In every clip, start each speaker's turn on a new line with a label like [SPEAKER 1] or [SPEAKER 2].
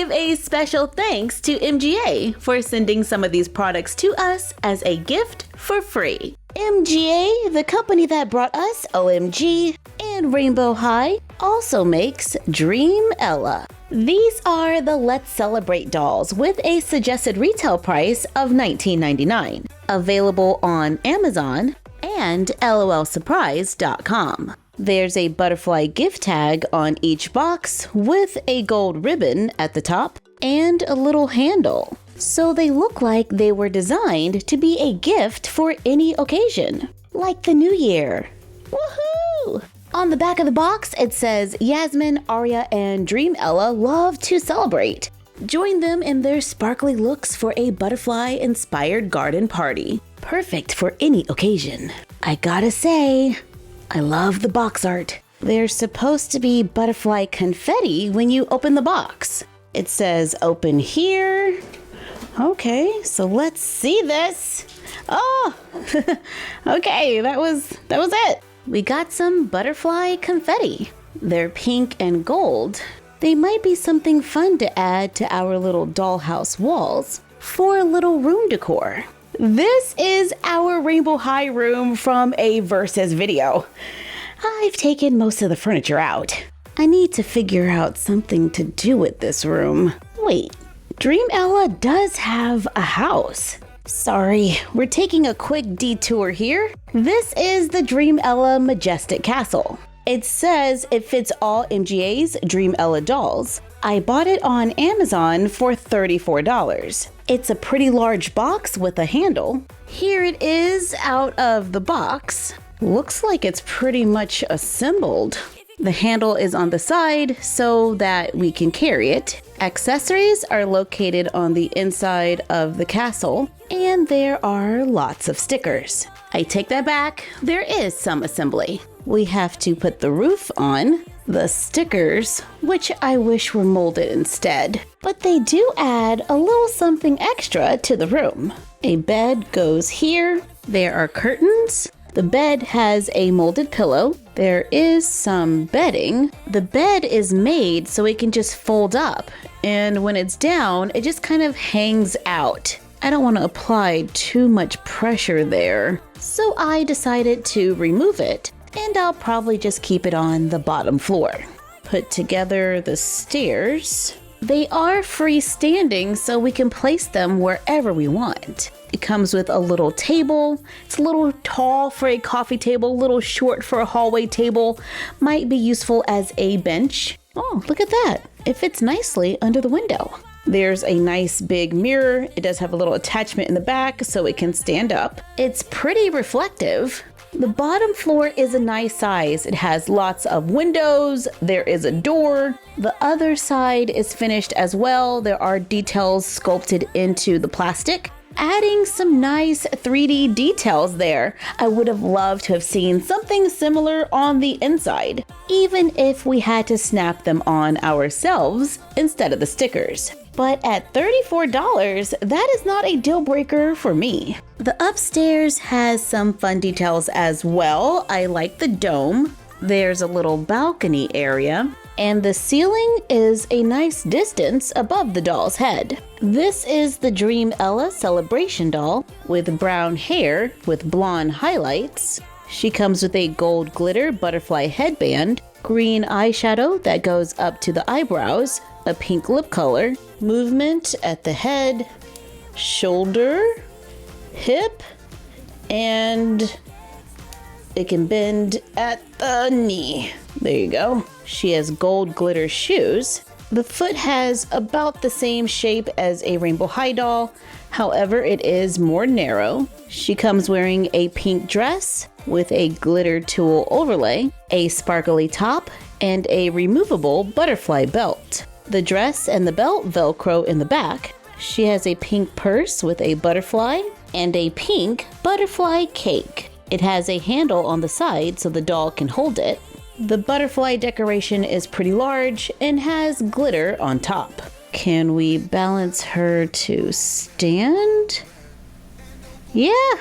[SPEAKER 1] give a special thanks to MGA for sending some of these products to us as a gift for free. MGA, the company that brought us OMG and Rainbow High, also makes Dream Ella. These are the Let's Celebrate dolls with a suggested retail price of $19.99, available on Amazon and LOLsurprise.com. There's a butterfly gift tag on each box with a gold ribbon at the top and a little handle. So they look like they were designed to be a gift for any occasion, like the new year. Woohoo! On the back of the box, it says Yasmin, Aria, and Dream Ella love to celebrate. Join them in their sparkly looks for a butterfly-inspired garden party. Perfect for any occasion. I gotta say, I love the box art. There's supposed to be butterfly confetti when you open the box. It says open here. Okay, so let's see this. Oh, okay, that was it. We got some butterfly confetti. They're pink and gold. They might be something fun to add to our little dollhouse walls for a little room decor. This is our Rainbow High room from a Versus video. I've taken most of the furniture out. I need to figure out something to do with this room. Wait, Dream Ella does have a house. Sorry, we're taking a quick detour here. This is the Dream Ella Majestic Castle. It says it fits all MGA's Dream Ella dolls. I bought it on Amazon for $34. It's a pretty large box with a handle. Here it is out of the box. Looks like it's pretty much assembled. The handle is on the side so that we can carry it. Accessories are located on the inside of the castle, and there are lots of stickers. I take that back, there is some assembly. We have to put the roof on, the stickers, which I wish were molded instead, but they do add a little something extra to the room. A bed goes here, there are curtains. The bed has a molded pillow. There is some bedding. The bed is made so it can just fold up, and when it's down, it just kind of hangs out. I don't want to apply too much pressure there, so I decided to remove it, and I'll probably just keep it on the bottom floor. Put together the stairs. They are freestanding, so we can place them wherever we want. It comes with a little table. It's a little tall for a coffee table, a little short for a hallway table. Might be useful as a bench. Oh, look at that. It fits nicely under the window. There's a nice big mirror. It does have a little attachment in the back so it can stand up. It's pretty reflective. The bottom floor is a nice size. It has lots of windows. There is a door. The other side is finished as well. There are details sculpted into the plastic, adding some nice 3D details there. I would have loved to have seen something similar on the inside, even if we had to snap them on ourselves instead of the stickers. But at $34, that is not a deal breaker for me. The upstairs has some fun details as well. I like the dome. There's a little balcony area, and the ceiling is a nice distance above the doll's head. This is the Dream Ella Celebration doll with brown hair with blonde highlights. She comes with a gold glitter butterfly headband, green eyeshadow that goes up to the eyebrows, a pink lip color, movement at the head, shoulder, hip, and it can bend at the knee. There you go. She has gold glitter shoes. The foot has about the same shape as a Rainbow High doll. However, it is more narrow. She comes wearing a pink dress with a glitter tulle overlay, a sparkly top, and a removable butterfly belt. The dress and the belt Velcro in the back. She has a pink purse with a butterfly and a pink butterfly cake. It has a handle on the side so the doll can hold it. The butterfly decoration is pretty large and has glitter on top. Can we balance her to stand? Yeah,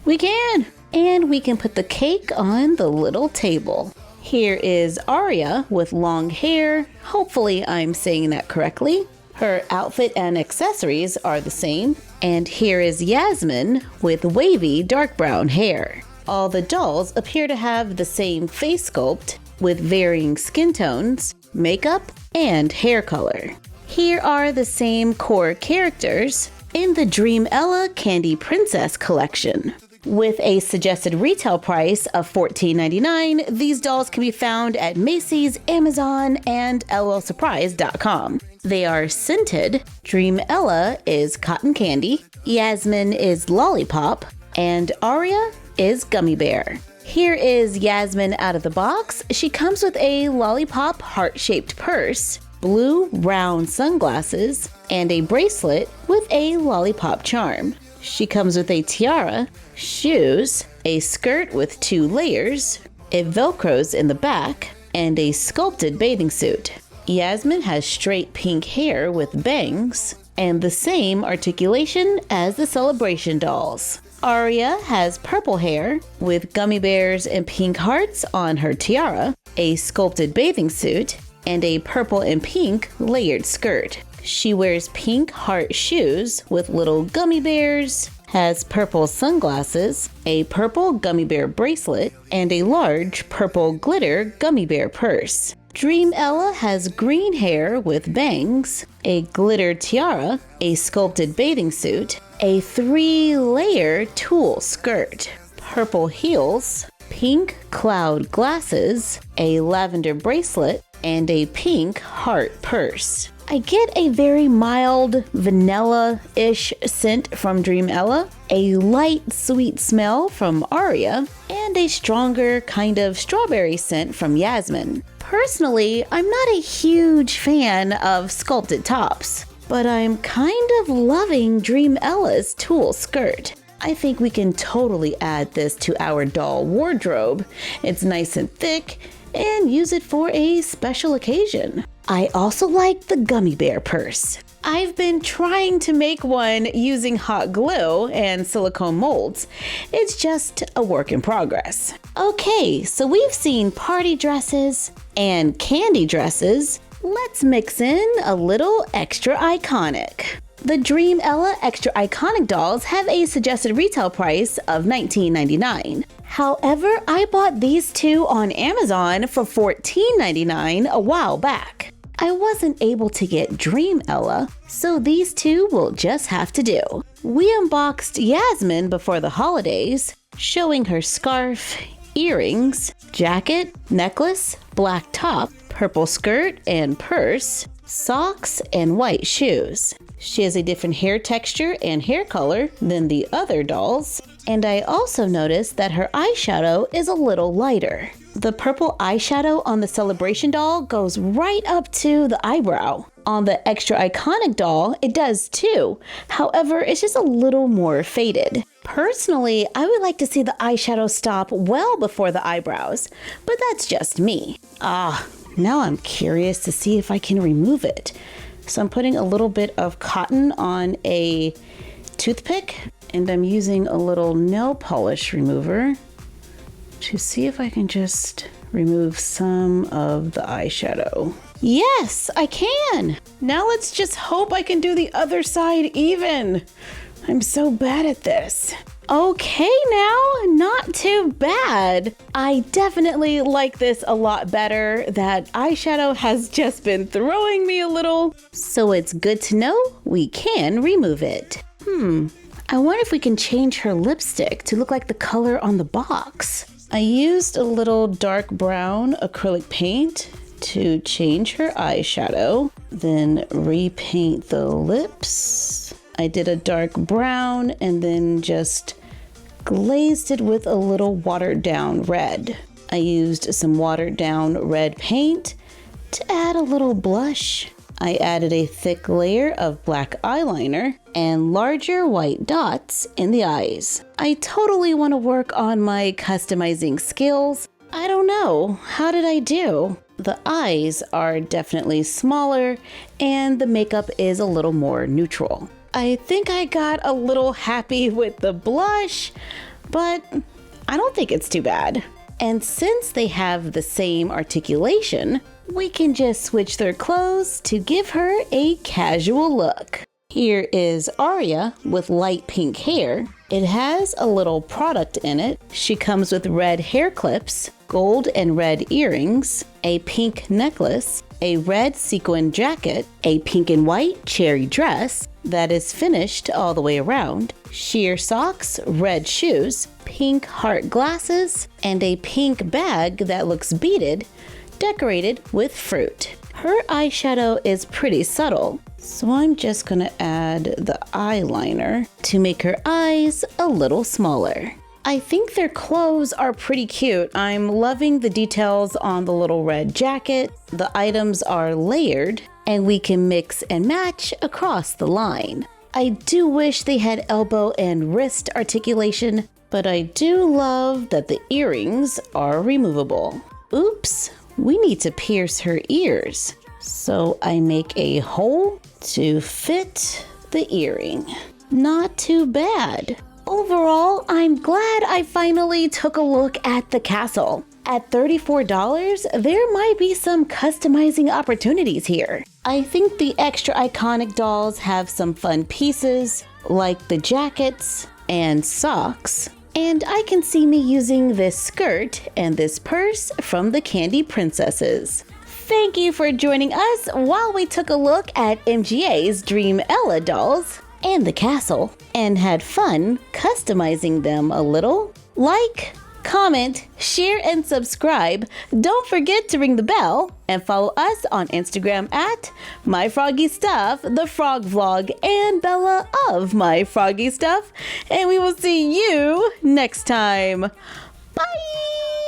[SPEAKER 1] we can. And we can put the cake on the little table. Here is Aria with long hair. Hopefully I'm saying that correctly. Her outfit and accessories are the same. And here is Yasmin with wavy dark brown hair. All the dolls appear to have the same face sculpt with varying skin tones, makeup, and hair color. Here are the same core characters in the Dream Ella Candy Princess collection. With a suggested retail price of $14.99, these dolls can be found at Macy's, Amazon, and LLSurprise.com. They are scented. Dream Ella is cotton candy, Yasmin is lollipop, and Aria is gummy bear. Here is Yasmin out of the box. She comes with a lollipop heart-shaped purse, blue round sunglasses, and a bracelet with a lollipop charm. She comes with a tiara, shoes, a skirt with 2 layers, it velcros in the back, and a sculpted bathing suit. Yasmin has straight pink hair with bangs, and the same articulation as the Celebration dolls. Aria has purple hair with gummy bears and pink hearts on her tiara, a sculpted bathing suit, and a purple and pink layered skirt. She wears pink heart shoes with little gummy bears, has purple sunglasses, a purple gummy bear bracelet, and a large purple glitter gummy bear purse. Dream Ella has green hair with bangs, a glitter tiara, a sculpted bathing suit, a 3-layer tulle skirt, purple heels, pink cloud glasses, a lavender bracelet, and a pink heart purse. I get a very mild vanilla-ish scent from Dream Ella, a light sweet smell from Aria, and a stronger kind of strawberry scent from Yasmin. Personally, I'm not a huge fan of sculpted tops, but I'm kind of loving Dream Ella's tulle skirt. I think we can totally add this to our doll wardrobe. It's nice and thick, and use it for a special occasion. I also like the gummy bear purse. I've been trying to make one using hot glue and silicone molds. It's just a work in progress. Okay, so we've seen party dresses and candy dresses. Let's mix in a little extra iconic. The Dream Ella Extra Iconic dolls have a suggested retail price of $19.99. However, I bought these 2 on Amazon for $14.99 a while back. I wasn't able to get Dream Ella, so these 2 will just have to do. We unboxed Yasmin before the holidays, showing her scarf, earrings, jacket, necklace, black top, purple skirt and purse, socks, and white shoes. She has a different hair texture and hair color than the other dolls, and I also noticed that her eyeshadow is a little lighter. The purple eyeshadow on the Celebration doll goes right up to the eyebrow. On the Extra Iconic doll, it does too. However, it's just a little more faded. Personally, I would like to see the eyeshadow stop well before the eyebrows, but that's just me. Now I'm curious to see if I can remove it. So I'm putting a little bit of cotton on a toothpick, and I'm using a little nail polish remover to see if I can just remove some of the eyeshadow. Yes, I can! Now let's just hope I can do the other side even. I'm so bad at this. Okay now, not too bad. I definitely like this a lot better. That eyeshadow has just been throwing me a little, so it's good to know we can remove it. I wonder if we can change her lipstick to look like the color on the box. I used a little dark brown acrylic paint to change her eyeshadow, then repaint the lips. I did a dark brown and then just glazed it with a little watered down red. I used some watered down red paint to add a little blush. I added a thick layer of black eyeliner and larger white dots in the eyes. I totally want to work on my customizing skills. I don't know, how did I do? The eyes are definitely smaller and the makeup is a little more neutral. I think I got a little happy with the blush, but I don't think it's too bad. And since they have the same articulation, we can just switch their clothes to give her a casual look. Here is Aria with light pink hair. It has a little product in it. She comes with red hair clips, gold and red earrings, a pink necklace, a red sequin jacket, a pink and white cherry dress that is finished all the way around, sheer socks, red shoes, pink heart glasses, and a pink bag that looks beaded, decorated with fruit. Her eyeshadow is pretty subtle, so I'm just gonna add the eyeliner to make her eyes a little smaller. I think their clothes are pretty cute. I'm loving the details on the little red jacket. The items are layered, and we can mix and match across the line. I do wish they had elbow and wrist articulation, but I do love that the earrings are removable. Oops, we need to pierce her ears. So I make a hole to fit the earring. Not too bad. Overall, I'm glad I finally took a look at the castle. At $34, there might be some customizing opportunities here. I think the extra iconic dolls have some fun pieces, like the jackets and socks. And I can see me using this skirt and this purse from the Candy Princesses. Thank you for joining us while we took a look at MGA's Dream Ella dolls and the castle and had fun customizing them a little. Like, comment, share, and subscribe. Don't forget to ring the bell and follow us on Instagram at MyFroggyStuff, the Frog Vlog, and Bella of My Froggy Stuff. And we will see you next time. Bye!